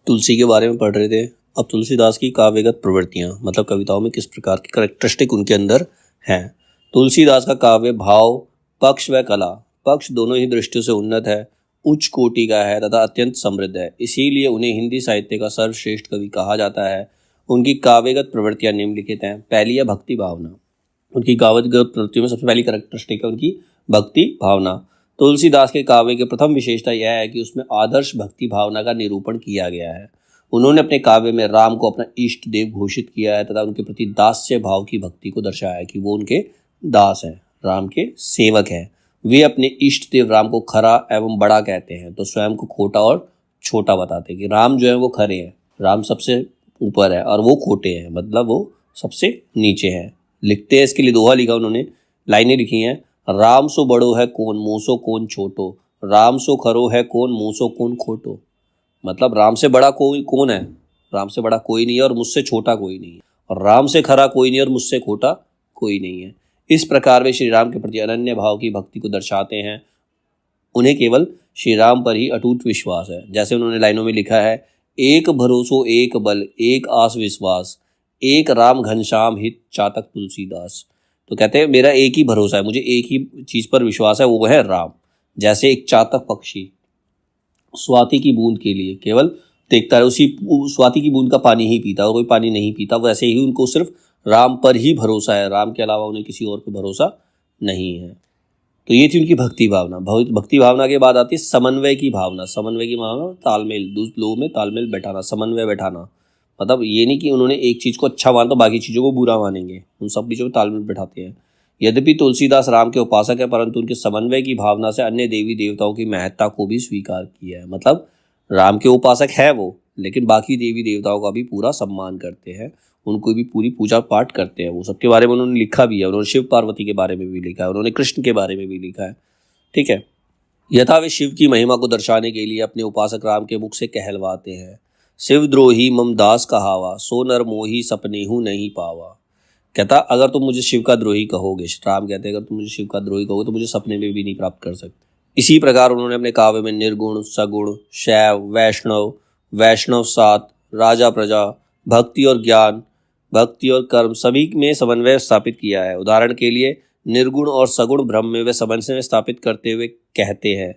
तुलसी के बारे में पढ़ रहे थे। अब तुलसीदास की काव्यगत प्रवृत्तियाँ, मतलब कविताओं में किस प्रकार की करेक्टरिस्टिक उनके अंदर हैं। तुलसीदास का काव्य भाव, पक्ष व कला, पक्ष दोनों ही दृष्टियों से उन्नत है, उच्च कोटि का है तथा अत्यंत समृद्ध है। इसीलिए उन्हें हिंदी साहित्य का सर्वश्रेष्ठ कवि कहा जाता है। उनकी काव्यगत प्रवृत्तियाँ निम्नलिखित हैं। पहली है भक्ति भावना। उनकी काव्यगत प्रवृत्तियों में सबसे पहली करेक्टरिस्टिक है उनकी भक्ति भावना। तुलसीदास के काव्य की प्रथम विशेषता यह है कि उसमें आदर्श भक्ति भावना का निरूपण किया गया है। उन्होंने अपने काव्य में राम को अपना इष्ट देव घोषित किया है तथा उनके प्रति दास्य भाव की भक्ति को दर्शाया है कि वो उनके दास हैं, राम के सेवक हैं। वे अपने इष्ट देव राम को खरा एवं बड़ा कहते हैं तो स्वयं को खोटा और छोटा बताते हैं कि राम जो है वो खरे हैं, राम सबसे ऊपर है और वो खोटे हैं, मतलब वो सबसे नीचे हैं। लिखते हैं, इसके लिए दोहा लिखा उन्होंने, लाइनें लिखी हैं। राम सो बड़ो है कौन, मूसो कौन छोटो, राम सो खरो है कौन, मूसो कौन खोटो। मतलब राम से बड़ा कोई कौन है, राम से बड़ा कोई नहीं है और मुझसे छोटा कोई नहीं है, और राम से खरा कोई नहीं और मुझसे खोटा कोई नहीं है। इस प्रकार वे श्री राम के प्रति अनन्य भाव की भक्ति को दर्शाते हैं। उन्हें केवल श्री राम पर ही अटूट विश्वास है। जैसे उन्होंने लाइनों में लिखा है, एक भरोसो एक बल, एक आस विश्वास, एक राम घनश्याम हित चातक तुलसीदास। तो कहते हैं मेरा एक ही भरोसा है, मुझे एक ही चीज पर विश्वास है, वो है राम। जैसे एक चातक पक्षी स्वाति की बूंद के लिए केवल देखता है, उसी स्वाति की बूंद का पानी ही पीता है और कोई पानी नहीं पीता, वैसे ही उनको सिर्फ राम पर ही भरोसा है, राम के अलावा उन्हें किसी और पर भरोसा नहीं है। तो ये थी उनकी भक्ति भावना। भक्ति भावना के बाद आती है समन्वय की भावना। समन्वय की भावना तालमेल, लोगों में तालमेल बैठाना, समन्वय बैठाना। मतलब ये नहीं कि उन्होंने एक चीज़ को अच्छा माना तो बाकी चीज़ों को बुरा मानेंगे, उन सब चीज़ों में तालमेल बैठाते हैं। यद्यपि तुलसीदास राम के उपासक है परंतु उनके समन्वय की भावना से अन्य देवी देवताओं की महत्ता को भी स्वीकार किया है। मतलब राम के उपासक है वो, लेकिन बाकी देवी देवताओं का भी पूरा सम्मान करते हैं, उनको भी पूरी पूजा पाठ करते हैं। वो सबके बारे में उन्होंने लिखा भी है, उन्होंने शिव पार्वती के बारे में भी लिखा है, उन्होंने कृष्ण के बारे में भी लिखा है। ठीक है। यथा वे शिव की महिमा को दर्शाने के लिए अपने उपासक राम के मुख से कहलवाते हैं, शिव द्रोही मम दास कहावा, सो नर मोही सपने हूँ नहीं पावा। कहता अगर तुम मुझे शिव का द्रोही कहोगे, राम कहते हैं अगर तुम मुझे शिव का द्रोही कहोगे तो मुझे सपने में भी नहीं प्राप्त कर सकते। इसी प्रकार उन्होंने अपने काव्य में निर्गुण, सगुण, शैव, वैष्णव, वैष्णव सात, राजा प्रजा, भक्ति और ज्ञान, भक्ति और कर्म सभी में समन्वय स्थापित किया है। उदाहरण के लिए निर्गुण और सगुण ब्रह्म में वे समन्वय स्थापित करते हुए कहते हैं,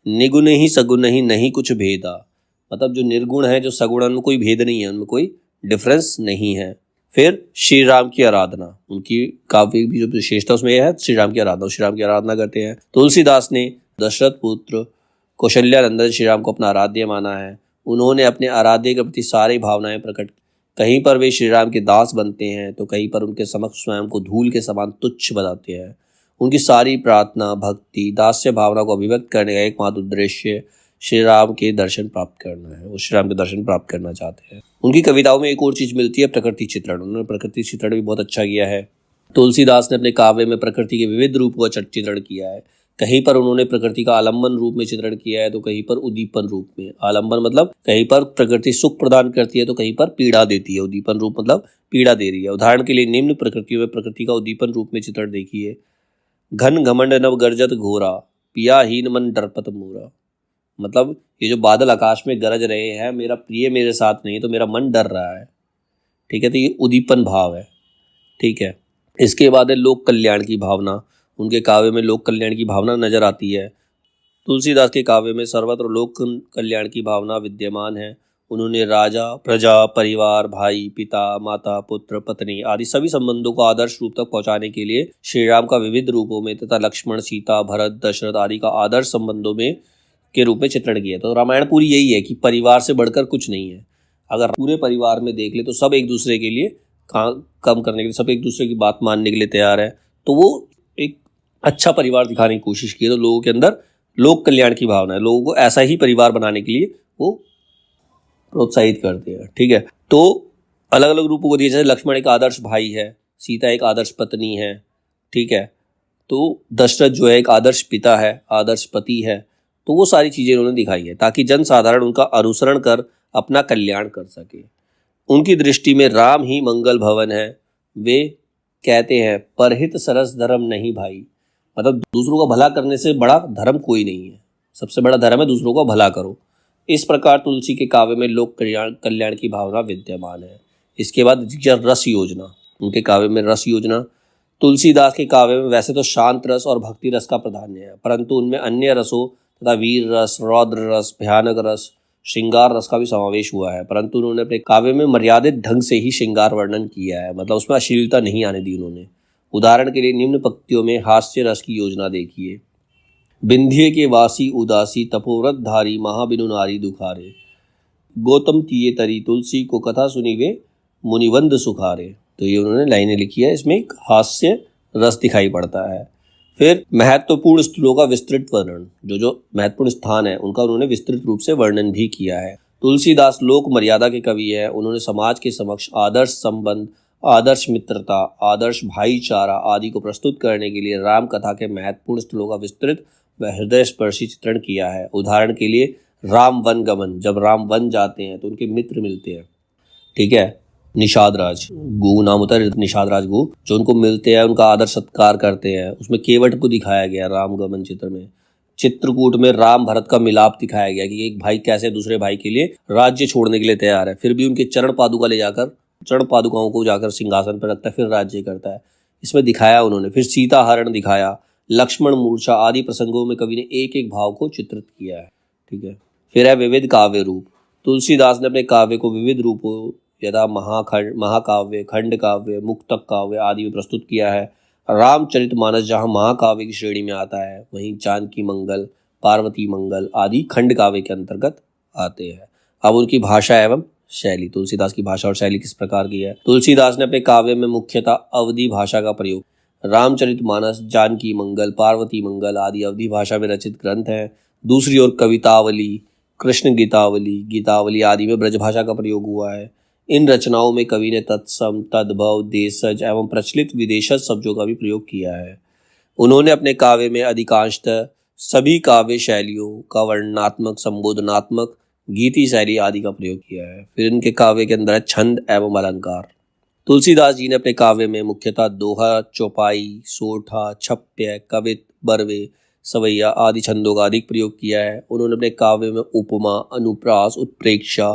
निगुण ही सगुण ही नहीं कुछ भेदा। मतलब जो निर्गुण है, जो सगुण, उनमें कोई भेद नहीं है, उनमें कोई डिफरेंस नहीं है। फिर श्री राम की आराधना, उनकी काव्य की जो विशेषता उसमें यह है श्री राम की आराधना, श्री राम की आराधना करते हैं। तुलसीदास ने दशरथ पुत्र कौशल्यानंदन श्री राम को अपना आराध्य माना है। उन्होंने अपने आराध्य के प्रति सारी भावनाएं प्रकट, कहीं पर वे श्री राम के दास बनते हैं तो कहीं पर उनके समक्ष स्वयं को धूल के समान तुच्छ बताते हैं। उनकी सारी प्रार्थना, भक्ति, दास्य भावना को अभिव्यक्त करने का एकमात्र उद्देश्य श्री राम के दर्शन प्राप्त करना है। वो श्री राम के दर्शन प्राप्त करना चाहते हैं। उनकी कविताओं में एक और चीज मिलती है, प्रकृति चित्रण। उन्होंने प्रकृति चित्रण भी बहुत अच्छा किया है। तुलसीदास ने अपने काव्य में प्रकृति के विविध रूपों का चित्रण किया है। कहीं पर उन्होंने प्रकृति का आलंबन रूप में चित्रण किया है तो कहीं पर उद्दीपन रूप में। आलंबन मतलब कहीं पर प्रकृति सुख प्रदान करती है तो कहीं पर पीड़ा देती है। उद्दीपन रूप मतलब पीड़ा दे रही है। उदाहरण के लिए निम्न प्रकृतियों में प्रकृति का उद्दीपन रूप में चित्रण देखिए, घन घमंड नव गर्जत घोरा, पियाहीन मन डरपत मोरा। मतलब ये जो बादल आकाश में गरज रहे हैं, मेरा प्रिय मेरे साथ नहीं तो मेरा मन डर रहा है। ठीक है, तो ये उद्दीपन भाव है। ठीक है। इसके बाद है लोक कल्याण की भावना। उनके काव्य में लोक कल्याण की भावना नजर आती है। तुलसीदास के काव्य में सर्वत्र लोक कल्याण की भावना विद्यमान है। उन्होंने राजा, प्रजा, परिवार, भाई, पिता, माता, पुत्र, पत्नी आदि सभी संबंधों को आदर्श रूप तक पहुंचाने के लिए श्री राम का विविध रूपों में तथा लक्ष्मण, सीता, भरत, दशरथ आदि का आदर्श संबंधों में के रूप में चित्रण किया। तो रामायण पूरी यही है कि परिवार से बढ़कर कुछ नहीं है। अगर पूरे परिवार में देख ले तो सब एक दूसरे के लिए कम करने के लिए, सब एक दूसरे की बात मानने के लिए तैयार है। तो वो एक अच्छा परिवार दिखाने की कोशिश की है। तो लोगों के अंदर लोक कल्याण की भावना है, लोगों को ऐसा ही परिवार बनाने के लिए वो प्रोत्साहित करते हैं। ठीक है। तो अलग अलग रूपों को दिए, जैसे लक्ष्मण एक आदर्श भाई है, सीता एक आदर्श पत्नी है। ठीक है। तो दशरथ जो है एक आदर्श पिता है, आदर्श पति है। तो वो सारी चीजें उन्होंने दिखाई है ताकि जन साधारण उनका अनुसरण कर अपना कल्याण कर सके। उनकी दृष्टि में राम ही मंगल भवन है। वे कहते हैं परहित सरस धर्म नहीं भाई। मतलब दूसरों का भला करने से बड़ा धर्म कोई नहीं है। सबसे बड़ा धर्म है दूसरों का भला करो। इस प्रकार तुलसी के काव्य में लोक कल्याण की भावना विद्यमान है। इसके बाद रस योजना, उनके काव्य में रस योजना। तुलसीदास के काव्य में वैसे तो शांत रस और भक्ति रस का प्राधान्य है, परंतु उनमें अन्य रसों तथा वीर रस, रौद्र रस, भयानक रस, श्रृंगार रस का भी समावेश हुआ है। परंतु उन्होंने अपने काव्य में मर्यादित ढंग से ही श्रृंगार वर्णन किया है, मतलब उसमें अश्लीलता नहीं आने दी उन्होंने। उदाहरण के लिए निम्न पंक्तियों में हास्य रस की योजना देखिए। बिंध्य के वासी उदासी, तपोव्रत धारी, महाबिनु नारी दुखारे, गौतम तिये तरी, तुलसी को कथा सुनी वे, मुनिवंद सुखारे। तो ये उन्होंने लाइनें लिखी है, इसमें एक हास्य रस दिखाई पड़ता है। फिर महत्वपूर्ण स्थलों का विस्तृत वर्णन, जो महत्वपूर्ण स्थान है उनका उन्होंने विस्तृत रूप से वर्णन भी किया है। तुलसीदास लोक मर्यादा के कवि है। उन्होंने समाज के समक्ष आदर्श संबंध, आदर्श मित्रता, आदर्श भाईचारा आदि को प्रस्तुत करने के लिए राम कथा के महत्वपूर्ण स्थलों का विस्तृत व हृदय स्पर्शी चित्रण किया है। उदाहरण के लिए राम वन गमन, जब राम वन जाते हैं तो उनके मित्र मिलते हैं, ठीक है, निषाद राज, गु नाम होता है निषाद राज गु, जो उनको मिलते हैं, उनका आदर सत्कार करते हैं। उसमें केवट को दिखाया गया राम गमन चित्र में। चित्रकूट में राम भरत का मिलाप दिखाया गया कि एक भाई कैसे दूसरे भाई के लिए राज्य छोड़ने के लिए तैयार है, फिर भी उनके चरण पादुका ले जाकर, चरण पादुकाओं को जाकर सिंहासन पर रखता है, फिर राज्य करता है। इसमें दिखाया उन्होंने। फिर सीता हरण दिखाया, लक्ष्मण मूर्छा आदि प्रसंगों में कवि ने एक एक भाव को चित्रित किया है, ठीक है। फिर है विविध काव्य रूप। तुलसीदास ने अपने काव्य को विविध रूपों यथा महाकाव्य, खंड काव्य, मुक्तक काव्य आदि में प्रस्तुत किया है। रामचरितमानस जहाँ महाकाव्य की श्रेणी में आता है, वहीं जानकी मंगल, पार्वती मंगल आदि खंड काव्य के अंतर्गत आते हैं। अब उनकी भाषा एवं शैली, तुलसीदास की भाषा और शैली किस प्रकार की है। तुलसीदास ने अपने काव्य में मुख्यतः अवधी भाषा का प्रयोग, रामचरितमानस, जानकी मंगल, पार्वती मंगल आदि अवधी भाषा में रचित ग्रंथ हैं। दूसरी ओर कवितावली, कृष्ण गीतावली, गीतावली आदि में ब्रजभाषा का प्रयोग हुआ है। इन रचनाओं में कवि ने तत्सम, तद्भव, देशज एवं प्रचलित विदेशज शब्दों का भी प्रयोग किया है। उन्होंने अपने काव्य में अधिकांशतः सभी काव्य शैलियों का वर्णनात्मक, संबोधनात्मक, गीति शैली आदि का प्रयोग किया है। फिर इनके काव्य के अंदर है छंद एवं अलंकार। तुलसीदास जी ने अपने काव्य में मुख्यतः दोहा, चौपाई, सोठा, छप्य, कवित, बरवे, सवैया आदि छंदों का अधिक प्रयोग किया है। उन्होंने अपने काव्य में उपमा, अनुप्रास, उत्प्रेक्षा,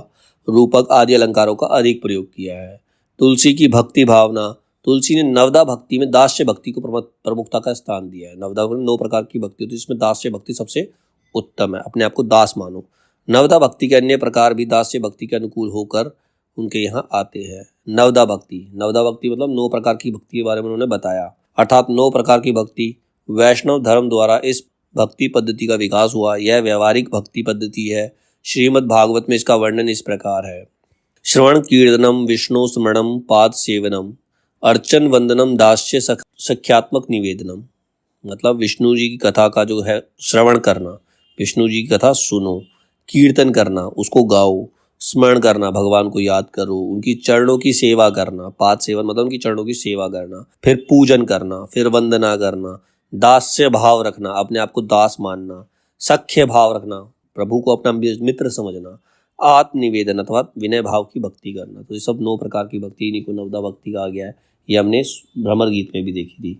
रूपक आदि अलंकारों का अधिक प्रयोग किया है। तुलसी की भक्ति भावना, तुलसी ने नवदा भक्ति में दास्य भक्ति को प्रमुखता का स्थान दिया है। नवदा 9 प्रकार की भक्ति होती है, इसमें दास्य भक्ति सबसे उत्तम है। अपने आप को दास मानो। नवदा भक्ति के अन्य प्रकार भी दास्य भक्ति के अनुकूल होकर उनके यहाँ आते हैं। नवदा भक्ति मतलब 9 प्रकार की भक्ति के बारे में उन्होंने बताया, अर्थात 9 प्रकार की भक्ति वैष्णव धर्म द्वारा इस भक्ति पद्धति का विकास हुआ। यह व्यवहारिक भक्ति पद्धति है। श्रीमद् भागवत में इसका वर्णन इस प्रकार है। श्रवण कीर्तनम, विष्णु स्मरणम, पाद सेवनम, अर्चन वंदनम, दास्य सख्यात्मक निवेदनम। मतलब विष्णु जी की कथा का जो है श्रवण करना, विष्णु जी की कथा सुनो, कीर्तन करना, उसको गाओ, स्मरण करना, भगवान को याद करो, उनकी चरणों की सेवा करना, पाद सेवन मतलब उनकी चरणों की सेवा करना, फिर पूजन करना, फिर वंदना करना, दास्य भाव रखना, अपने आप को दास मानना, सख्य भाव रखना, प्रभु को अपना मित्र समझना, आत्मनिवेदन अथवा विनय भाव की भक्ति करना। तो ये सब 9 प्रकार की भक्ति, इन्हीं को नवदा भक्ति कहा गया है। ये हमने भ्रमर गीत में भी देखी थी।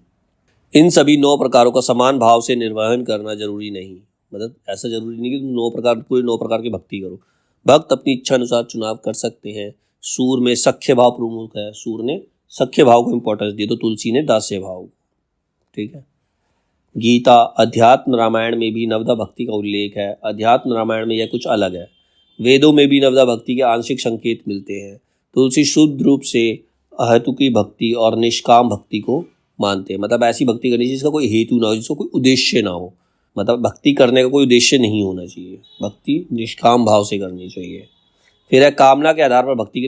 इन सभी 9 प्रकारों का समान भाव से निर्वहन करना जरूरी नहीं, मतलब ऐसा जरूरी नहीं कि तुम 9 प्रकार की भक्ति करो। भक्त अपनी इच्छा अनुसार चुनाव कर सकते हैं। सूर में सख्य भाव प्रमुख है, सूर ने सख्य भाव को इंपॉर्टेंस दी, तो तुलसी ने दास्य भाव, ठीक है। गीता, अध्यात्म रामायण में भी नवदा भक्ति का उल्लेख है। अध्यात्म रामायण में यह कुछ अलग है। वेदों में भी नवदा भक्ति के आंशिक संकेत मिलते हैं। तुलसी शुद्ध रूप से अहेतुकी भक्ति और निष्काम भक्ति को मानते हैं, मतलब ऐसी भक्ति करनी चाहिए जिसका कोई हेतु ना हो, जिसका कोई उद्देश्य ना हो, मतलब भक्ति करने का कोई उद्देश्य नहीं होना चाहिए, भक्ति निष्काम भाव से करनी चाहिए। फिर है कामना के आधार पर भक्ति के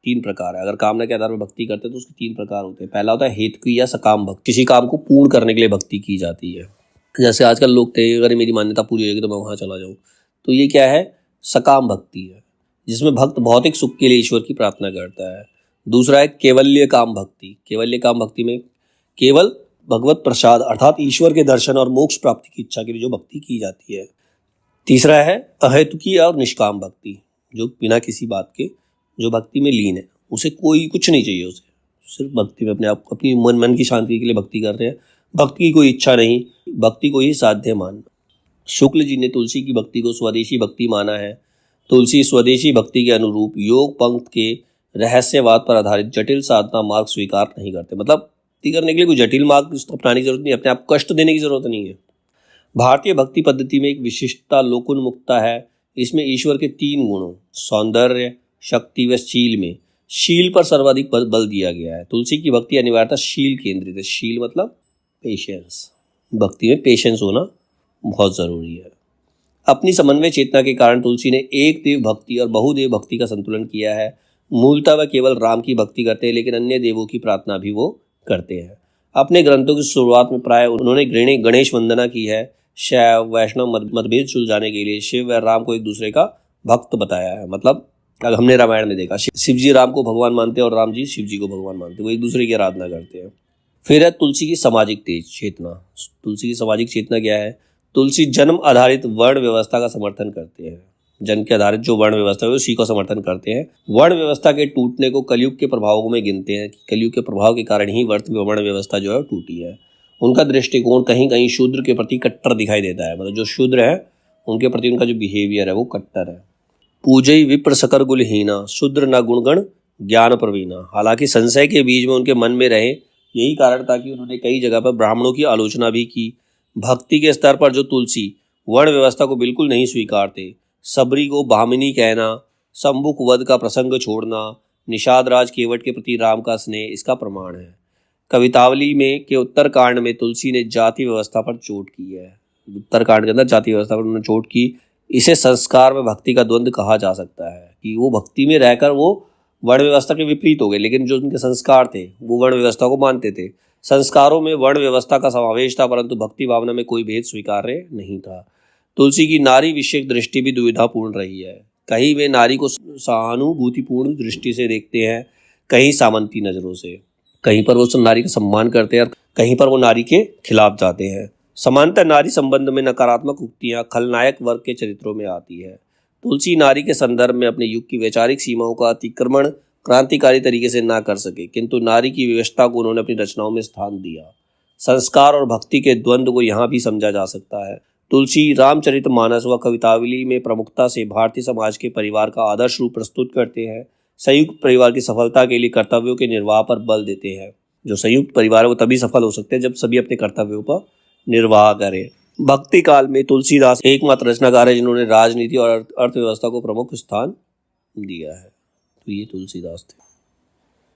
3 प्रकार है। अगर कामना के आधार पर भक्ति करते हैं तो उसके 3 प्रकार होते हैं। पहला होता है हेतुकी या सकाम भक्ति, किसी काम को पूर्ण करने के लिए भक्ति की जाती है। जैसे आजकल लोग थे, अगर मेरी मान्यता पूरी होगी तो मैं वहाँ चला जाऊँ, तो ये क्या है, सकाम भक्ति है, जिसमें भक्त भौतिक सुख के लिए ईश्वर की प्रार्थना करता है। दूसरा है केवल्य काम भक्ति। केवल्य काम भक्ति में केवल भगवत प्रसाद अर्थात ईश्वर के दर्शन और मोक्ष प्राप्ति की इच्छा के लिए जो भक्ति की जाती है। तीसरा है अहेतुकी और निष्काम भक्ति, जो बिना किसी बात के जो भक्ति में लीन है, उसे कोई कुछ नहीं चाहिए, उसे सिर्फ भक्ति में अपने आप अपनी मन की शांति के लिए भक्ति कर रहे हैं, भक्ति की कोई इच्छा नहीं, भक्ति को ही साध्य मानना। शुक्ल जी ने तुलसी की भक्ति को स्वदेशी भक्ति माना है। तुलसी स्वदेशी भक्ति के अनुरूप योग पंथ के रहस्यवाद पर आधारित जटिल साधना मार्ग स्वीकार नहीं करते। मतलब भक्ति करने के लिए कोई जटिल मार्ग अपनाने की जरूरत नहीं, अपने आप कष्ट देने की जरूरत नहीं है। भारतीय भक्ति पद्धति में एक विशिष्टता लोकोन्मुक्ता है। इसमें ईश्वर के 3 गुणों सौंदर्य, शक्ति व शील में शील पर सर्वाधिक बल दिया गया है। तुलसी की भक्ति अनिवार्यता शील केंद्रित है। शील मतलब पेशेंस। भक्ति में पेशेंस होना बहुत जरूरी है। अपनी समन्वय चेतना के कारण तुलसी ने एक देव भक्ति और बहुदेव भक्ति का संतुलन किया है। मूलतः वह केवल राम की भक्ति करते हैं, लेकिन अन्य देवों की प्रार्थना भी वो करते हैं। अपने ग्रंथों की शुरुआत में प्राय उन्होंने गणेश वंदना की है। शैव वैष्णव मतभेद सुलझाने के लिए शिव व राम को एक दूसरे का भक्त बताया है। मतलब हमने रामायण में देखा, शिव जी राम को भगवान मानते हैं और राम जी शिव जी को भगवान मानते हैं, वो एक दूसरे की आराधना करते हैं। फिर है तुलसी की सामाजिक तेज चेतना। तुलसी की सामाजिक चेतना क्या है? तुलसी जन्म आधारित वर्ण व्यवस्था का समर्थन करते हैं। जन्म के आधारित जो वर्ण व्यवस्था है उसी को समर्थन करते हैं। वर्ण व्यवस्था के टूटने को कलयुग के प्रभावों में गिनते हैं कि कलयुग के प्रभाव के कारण ही वर्ण व्यवस्था जो है टूटी है। उनका दृष्टिकोण कहीं कहीं शूद्र के प्रति कट्टर दिखाई देता है। मतलब जो शूद्र है उनके प्रति उनका जो बिहेवियर है वो कट्टर है। पूजई विप्र सकर गुलहीना, शूद्र न गुणगण ज्ञान प्रवीणा। हालांकि संशय के बीज में उनके मन में रहे, यही कारण था कि उन्होंने कई जगह पर ब्राह्मणों की आलोचना भी की। भक्ति के स्तर पर जो तुलसी वर्ण व्यवस्था को बिल्कुल नहीं स्वीकारते, सबरी को भामिनी कहना, संबुक वध का प्रसंग छोड़ना, निषाद राज केवट के प्रति राम का स्नेह इसका प्रमाण है। कवितावली में के उत्तरकांड में तुलसी ने जाति व्यवस्था पर चोट की है। उत्तरकांड के अंदर जाति व्यवस्था पर उन्होंने चोट की। इसे संस्कार में भक्ति का द्वंद्व कहा जा सकता है कि वो भक्ति में रहकर वो वर्ण व्यवस्था के विपरीत हो गए, लेकिन जो उनके संस्कार थे वो वर्ण व्यवस्था को मानते थे। संस्कारों में वर्ण व्यवस्था का समावेश था, परंतु भक्ति भावना में कोई भेद स्वीकार्य नहीं था। तुलसी की नारी विषयक दृष्टि भी दुविधापूर्ण रही है। कहीं वे नारी को सहानुभूतिपूर्ण दृष्टि से देखते हैं, कहीं सामंती नजरों से। कहीं पर वो नारी का सम्मान करते हैं, कहीं पर वो नारी के खिलाफ जाते हैं। समानता नारी संबंध में नकारात्मक उक्तियां खलनायक वर्ग के चरित्रों में आती है। तुलसी नारी के संदर्भ में अपने युग की वैचारिक सीमाओं का अतिक्रमण क्रांतिकारी तरीके से ना कर सके, किंतु नारी की व्यवस्था को उन्होंने अपनी रचनाओं में स्थान दिया। संस्कार और भक्ति के द्वंद्व को यहाँ भी समझा जा सकता है। तुलसी रामचरितमानस व कवितावली में प्रमुखता से भारतीय समाज के परिवार का आदर्श रूप प्रस्तुत करते हैं। संयुक्त परिवार की सफलता के लिए कर्तव्यों के निर्वाह पर बल देते हैं। जो संयुक्त परिवार है वो तभी सफल हो सकते हैं जब सभी अपने कर्तव्यों पर निर्वाह करें। भक्ति काल में तुलसीदास एकमात्र रचनाकार है जिन्होंने राजनीति और अर्थव्यवस्था को प्रमुख स्थान दिया है। तो ये तुलसीदास थे।